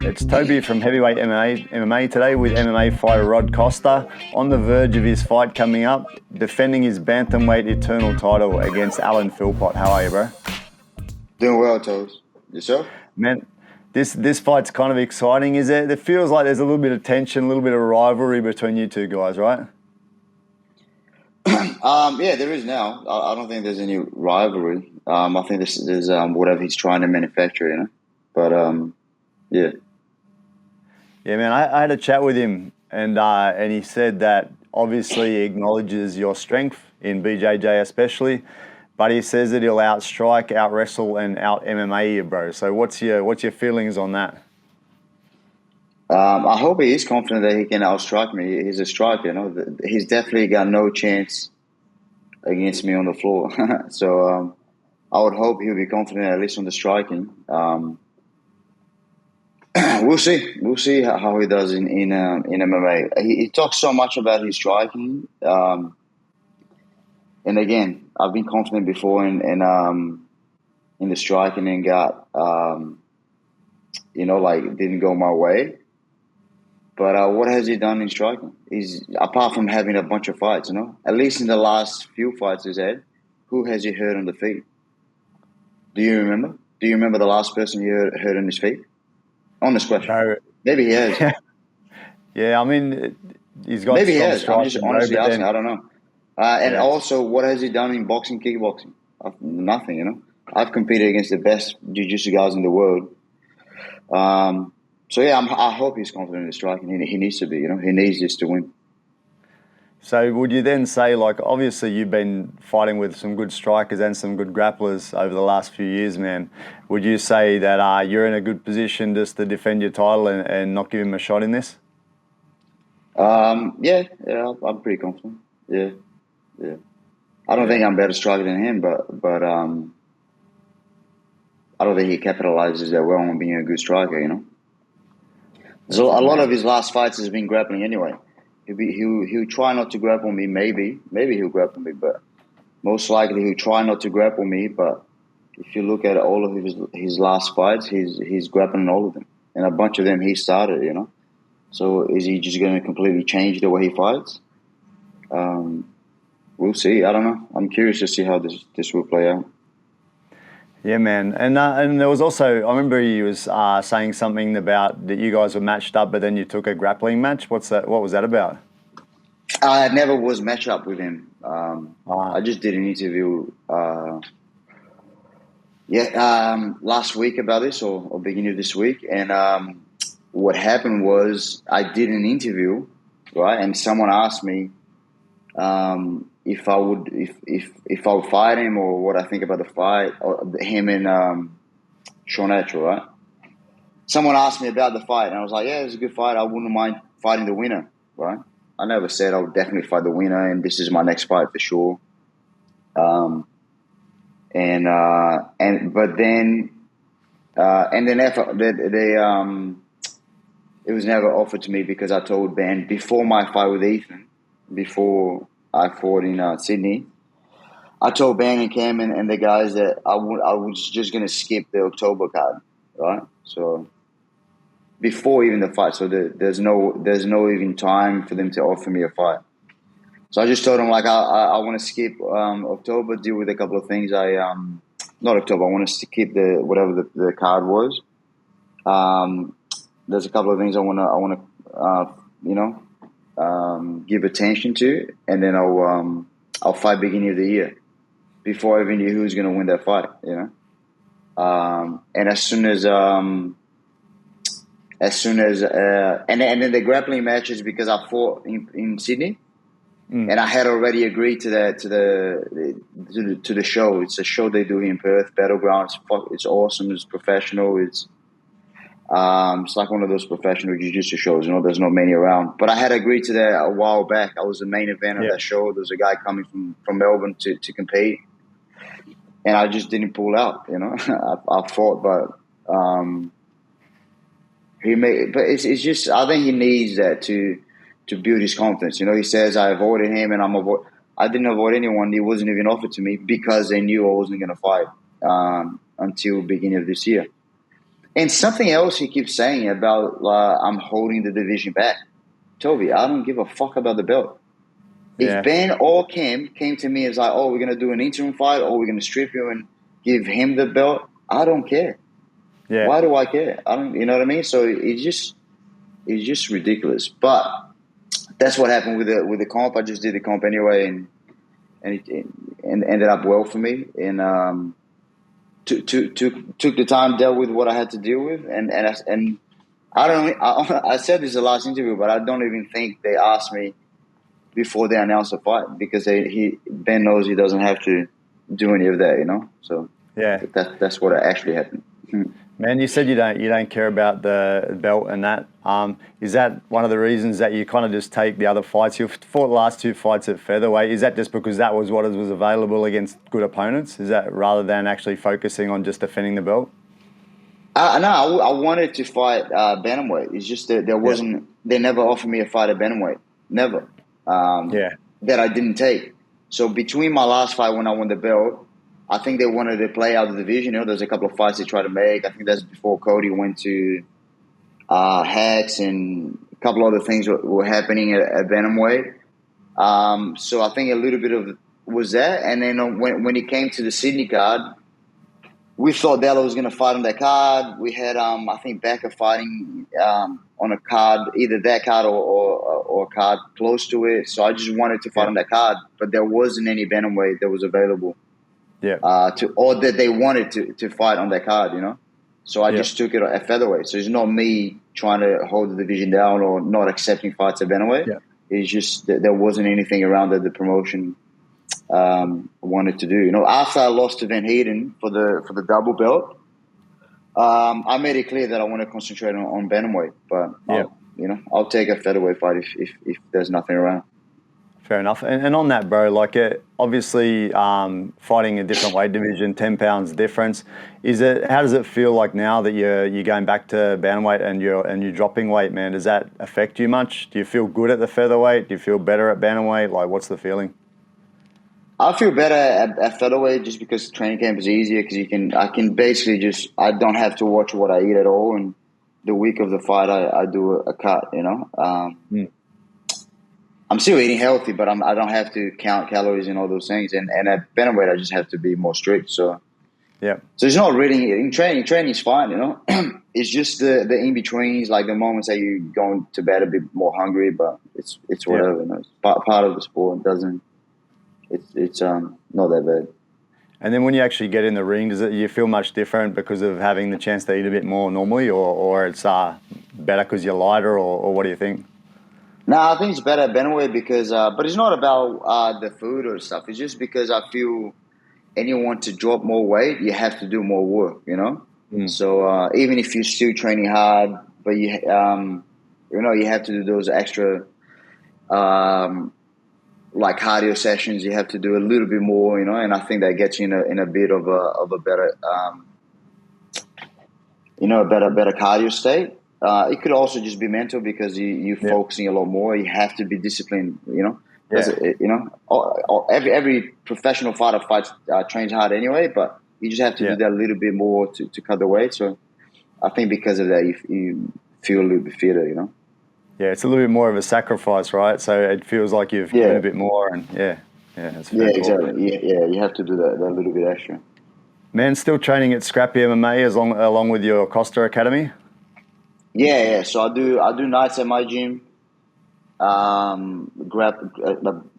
It's Toby from Heavyweight MMA today with MMA Fighter Rod Costa on the verge of his fight coming up, defending his Bantamweight Eternal title against Alan Philpott. How are you, bro? Doing well, Toes. Yourself? Man, this fight's kind of exciting, is it? It feels like there's a little bit of tension, a little bit of rivalry between you two guys, right? Yeah, there is now. I don't think there's any rivalry. I think there's whatever he's trying to manufacture, you know. But yeah. Yeah, man, I had a chat with him, and he said that obviously he acknowledges your strength in BJJ especially, but he says that he'll outstrike, out-wrestle, and out-MMA you, bro. So what's your feelings on that? I hope he is confident that he can outstrike me. He's a striker, you know. He's definitely got no chance against me on the floor. So I would hope he'll be confident at least on the striking. We'll see. We'll see how he does in MMA. He talks so much about his striking. And again, I've been confident before in the striking and got, it didn't go my way. But what has he done in striking? He's, apart from having a bunch of fights, you know, at least in the last few fights he's had, who has he hurt on the feet? Do you remember? Do you remember the last person you hurt on his feet? Honest question. No. Maybe he has. Yeah, I mean, he's got. Maybe he has. I'm just honestly asking. then, I don't know. And also, what has he done in boxing, kickboxing? Nothing, you know. I've competed against the best jiu-jitsu guys in the world. So yeah, I hope he's confident in striking. He needs to be, you know. He needs this to win. So would you then say, like, obviously you've been fighting with some good strikers and some good grapplers over the last few years, man. Would you say that you're in a good position just to defend your title and not give him a shot in this? Yeah, I'm pretty confident. Yeah. I don't think I'm better striker than him, but I don't think he capitalizes that well on being a good striker, you know. So a lot of his last fights has been grappling anyway. He'll try not to grapple me, maybe he'll grapple me, but most likely he'll try not to grapple me. But if you look at all of his last fights, he's grappling all of them, and a bunch of them he started, you know. So is he just going to completely change the way he fights? We'll see. I don't know. I'm curious to see how this will play out. Yeah, man. And there was also, I remember he was saying something about that you guys were matched up, but then you took a grappling match. What was that about? I never was matched up with him. I just did an interview last week about this or beginning of this week. And what happened was I did an interview, right? And someone asked me if I would fight him or what I think about the fight, or him and Sean Etchell, right? Someone asked me about the fight, and I was like, yeah, it's a good fight. I wouldn't mind fighting the winner, right? I never said I would definitely fight the winner, and this is my next fight for sure. But then it was never offered to me because I told Ben before my fight with Ethan, before I fought in Sydney, I told Ben and Cam and the guys that I was just going to skip the October card, right? So before even the fight, so there's no even time for them to offer me a fight. So I just told them like I want to skip October, deal with a couple of things. Not October. I want to skip whatever the card was. There's a couple of things I want to give attention to, and then I'll fight beginning of the year before I even knew who was going to win that fight, you know. And as soon as and then the grappling matches, because I fought in Sydney, and I had already agreed to the show. It's a show they do in Perth, Battlegrounds. It's awesome. It's professional. It's like one of those professional jiu-jitsu shows, you know, there's not many around. But I had agreed to that a while back. I was the main event of that show. There was a guy coming from Melbourne to compete. And I just didn't pull out, you know. I fought, but it's just, I think he needs that to build his confidence. You know, he says I avoided him and I didn't avoid anyone. He wasn't even offered to me because they knew I wasn't going to fight until beginning of this year. And something else he keeps saying about I'm holding the division back. Toby, I don't give a fuck about the belt. Yeah. If Ben or Cam came to me and was like, "Oh, we're gonna do an interim fight, or we're gonna strip you and give him the belt," I don't care. Yeah. Why do I care? I don't. You know what I mean? So it's just ridiculous. But that's what happened with the comp. I just did the comp anyway, and it ended up well for me. And took the time, dealt with what I had to deal with, and I don't. I said this in the last interview, but I don't even think they asked me before they announced the fight, because Ben knows he doesn't have to do any of that, you know. So Yeah. that's what actually happened. Man, you said you don't care about the belt and that. Is that one of the reasons that you kind of just take the other fights? You fought the last 2 fights at featherweight. Is that just because that was what was available against good opponents? Is that rather than actually focusing on just defending the belt? No, I wanted to fight bantamweight. It's just that there wasn't. They never offered me a fight at bantamweight. Never. That I didn't take. So between my last fight when I won the belt, I think they wanted to play out the division. You know, there's a couple of fights they tried to make. I think that's before Cody went to Hacks, and a couple other things were happening at bantamweight. So I think a little bit of was that. And then when it came to the Sydney card, we thought Della was going to fight on that card. We had, I think, Becca fighting on a card, either that card or a card close to it. So I just wanted to fight on that card, but there wasn't any bantamweight that was available. Or that they wanted to fight on that card, you know. So I just took it at featherweight. So it's not me trying to hold the division down or not accepting fights at bantamweight. It's just that there wasn't anything around that the promotion wanted to do. You know, after I lost to Van Heeden for the double belt, I made it clear that I want to concentrate on bantamweight. But I'll take a featherweight fight if there's nothing around. Fair enough. And on that, bro, like obviously fighting a different weight division, 10 pounds difference. How does it feel like now that you're going back to bantamweight and you're dropping weight, man? Does that affect you much? Do you feel good at the featherweight? Do you feel better at bantamweight? Like, what's the feeling? I feel better at featherweight just because training camp is easier, because I can basically I don't have to watch what I eat at all, and the week of the fight I do a cut, you know. I'm still eating healthy, but I don't have to count calories and all those things. And at bantamweight, I just have to be more strict. So So it's not really in training. Training is fine, you know. It's just the in betweens, like the moments that you going to bed a bit more hungry, but it's whatever. You know? It's part of the sport. It's not that bad. And then when you actually get in the ring, you feel much different because of having the chance to eat a bit more normally, or it's better because you're lighter, or what do you think? No, I think it's better at bantamweight because, but it's not about the food or stuff. It's just because I feel anyone to drop more weight, you have to do more work, you know. So even if you're still training hard, but you have to do those extra like cardio sessions. You have to do a little bit more, you know. And I think that gets you in a bit of a better, a better cardio state. It could also just be mental because you're focusing a lot more. You have to be disciplined, you know. Every professional fighter trains hard anyway, but you just have to do that a little bit more to cut the weight. So I think because of that, you feel a little bit fitter, you know. Yeah, it's a little bit more of a sacrifice, right? So it feels like you've given a bit more, and that's exactly. Yeah, you have to do that little bit extra. Man, still training at Scrappy MMA along with your Costa Academy? Yeah. So I do nights at my gym.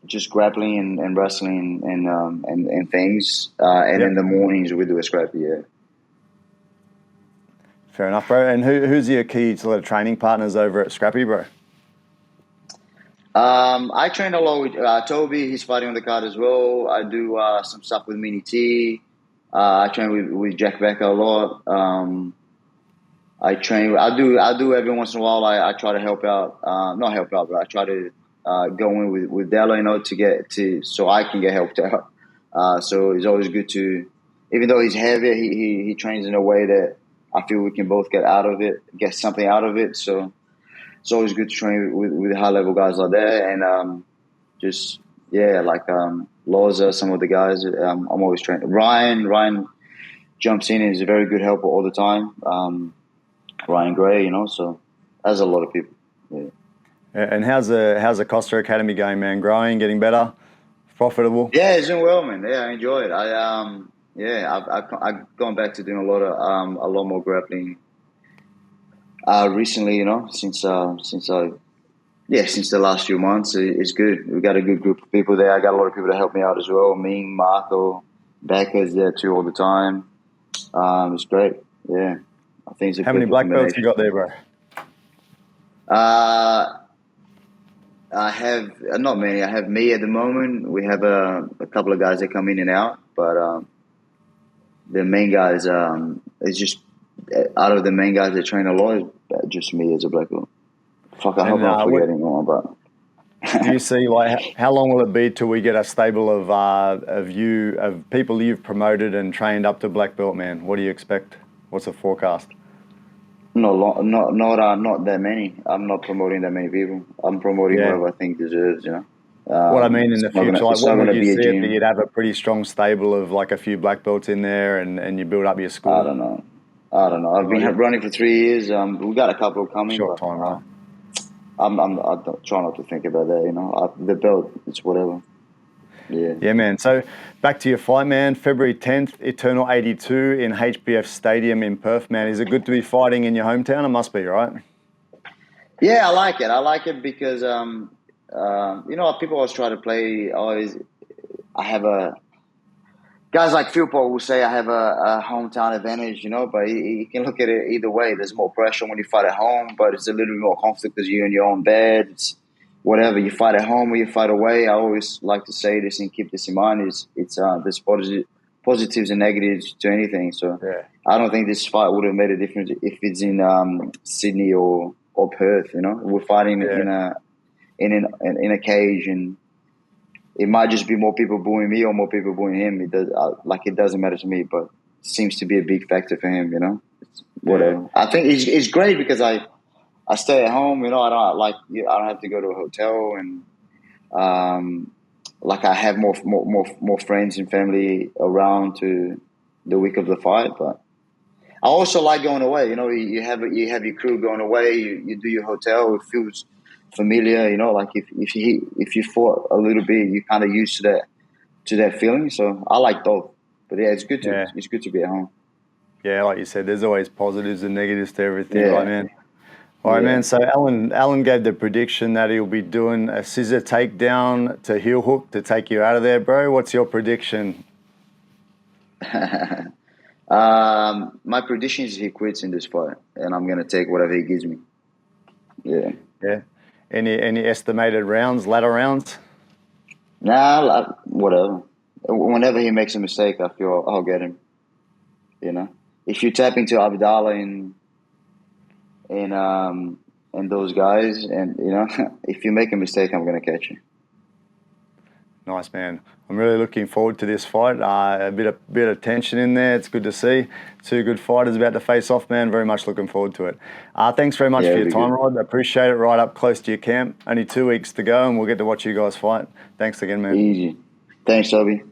Just grappling and wrestling and things. And in the mornings we do a Scrappy. Yeah. Fair enough, bro. And who's your key sort of training partners over at Scrappy, bro? I train a lot with Toby. He's fighting on the card as well. I do some stuff with Mini T. I train with Jack Becker a lot. I do every once in a while. I try to help out. Not help out, but I try to go in with Della, you know, so I can get helped out. So it's always good to, even though he's heavy, he trains in a way that I feel we can both get something out of it. So it's always good to train with high level guys like that, and Loza, some of the guys. I'm always training. Ryan jumps in and is a very good helper all the time. Ryan Gray, so there's a lot of people. Yeah. And how's the Costa Academy going, man? Growing, getting better, profitable? Yeah, it's doing well, man. Yeah, I enjoy it. I've gone back to doing a lot more grappling recently. Since the last few months, it's good. We got a good group of people there. I got a lot of people to help me out as well. Ming, Marco, Becca's there too all the time. It's great. Yeah, I think it's a How many black belts you got there, bro? I have not many. I have me at the moment. We have a couple of guys that come in and out, but the main guys, it's just out of the main guys that train a lot, is just me as a black belt. Fuck, I hope I'm not forgetting one, but. Do you see, like, how long will it be till we get a stable of people you've promoted and trained up to black belt, man? What do you expect? What's the forecast? Not that many. I'm not promoting that many people. I'm promoting whoever I think deserves, What I mean in the future, like, when would you see it that gym. you'd have a pretty strong stable of like a few black belts in there and you build up your school? I don't know. I've been running for 3 years. We got a couple coming. Short time, right? I try not to think about that, the belt, it's whatever. Yeah. Yeah, man. So back to your fight, man. February 10th, Eternal 82 in HBF Stadium in Perth, man. Is it good to be fighting in your hometown? It must be, right? Yeah, I like it. I like it because, people always try to play, guys like Philpott will say I have a hometown advantage, but you can look at it either way. There's more pressure when you fight at home, but it's a little bit more comfortable because you're in your own bed. It's whatever, you fight at home or you fight away. I always like to say this and keep this in mind. There's positives and negatives to anything. So I don't think this fight would have made a difference if it's in Sydney or Perth. We're fighting in a cage, and it might just be more people booing me or more people booing him. It doesn't matter to me, but it seems to be a big factor for him. It's whatever. Yeah. I think it's great because I stay at home. I don't have to go to a hotel, and I have more friends and family around to the week of the fight. But I also like going away. You have your crew going away. You do your hotel. It feels familiar. If you fought a little bit, you're kind of used to that feeling. So I like both. But yeah, it's good to be at home. Yeah, like you said, there's always positives and negatives to everything, right, man? All right, man. So Alan gave the prediction that he'll be doing a scissor takedown to heel hook to take you out of there, bro. What's your prediction? My prediction is he quits in this fight, and I'm gonna take whatever he gives me. Yeah. Yeah. Any estimated rounds, ladder rounds? Nah, whatever. Whenever he makes a mistake, I feel I'll get him. If you tap into Abdallah and those guys, and if you make a mistake, I'm gonna catch you. Nice, man. I'm really looking forward to this fight. A bit of tension in there. It's good to see. Two good fighters about to face off, man. Very much looking forward to it. Thanks very much for your time, Rod. I appreciate it. Right up close to your camp. Only 2 weeks to go, and we'll get to watch you guys fight. Thanks again, man. Easy. Thanks, Toby.